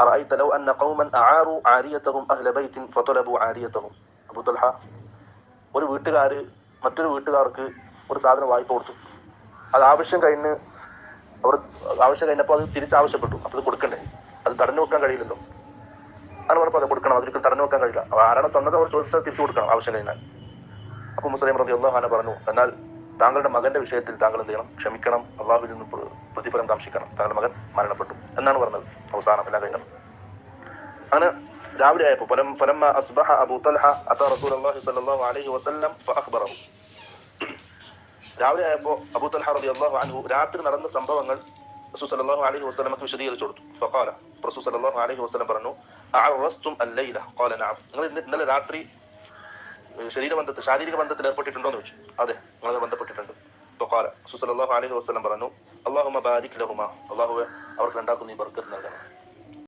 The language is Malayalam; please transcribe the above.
أرأيت لو أن قوما أعاروا عاريتهم أهل بيت فطلبوا عاريتهم. അബൂ തൽഹ, ഒരു വീട്ടുകാർ മറ്റൊരു വീട്ടുകാർക്ക് ഒരു സാധനം വായ്പ കൊടുത്തു. അത് ആവശ്യം കഴിഞ്ഞപ്പോൾ അത് തിരിച്ചാവശ്യപ്പെട്ടു. അപ്പോൾ അത് കൊടുക്കണ്ടേ? അത് തടഞ്ഞു വെക്കാൻ കഴിയില്ലല്ലോ. അങ്ങനെ പറഞ്ഞപ്പോൾ അത് കൊടുക്കണം. അതൊരിക്കലും തടഞ്ഞു വെക്കാൻ കഴിയില്ല. ആരാണ് തന്നത് അവർ ചോദിച്ചാൽ തിരിച്ചു കൊടുക്കണം ആവശ്യം കഴിഞ്ഞാൽ. അപ്പോൾ മുസ്ലിം റളിയല്ലാഹു അൻഹു പറഞ്ഞു, എന്നാൽ താങ്കളുടെ മകന്റെ വിഷയത്തിൽ താങ്കൾ എന്ത് ചെയ്യണം? ക്ഷമിക്കണം, അള്ളാഹുവിൽ നിന്ന് പ്രതിഫലം കാക്ഷിക്കണം. താങ്കളുടെ മകൻ മരണപ്പെട്ടു എന്നാണ് പറഞ്ഞത്. അവസാനം എല്ലാം കഴിഞ്ഞു. അങ്ങനെ രാവിലെ ആയപ്പോൾ ഫലമ്മ അസ്ബഹ അബൂ തൽഹ അതാ റസൂലുള്ളാഹി സ്വല്ലല്ലാഹു അലൈഹി വസല്ലം ഫഅഖ്ബറഹു. രാവിലെ ആയപ്പോൾ അബൂ തൽഹ റളിയല്ലാഹു അൻഹു രാത്രി നടന്ന സംഭവങ്ങൾ റസൂൽ സ്വല്ലല്ലാഹു അലൈഹി വസല്ലമക്ക് വിശദീകരിച്ചു കൊടുത്തു. ഫഖാല, റസൂൽ സ്വല്ലല്ലാഹു അലൈഹി വസല്ലം പറഞ്ഞു, അഅറസ്തും അല്ലൈല? ഖാല നഅം. നിങ്ങൾ ഇന്നലെ രാത്രി ശാരീരിക ബന്ധത്തിൽ ഏർപ്പെട്ടിട്ടുണ്ടോ എന്ന് ചോദിച്ചു. അതെ, നിങ്ങൾ ബന്ധപ്പെട്ടിട്ടുണ്ട്. ഫഖാല, റസൂൽ സ്വല്ലല്ലാഹു അലൈഹി വസല്ലം പറഞ്ഞു, അല്ലാഹുമ്മ ബാരിക് ലഹുമാ, അല്ലാഹുവേ അവർക്ക് രണ്ടാക്കും നീ ബർക്കത്ത് നൽകണം.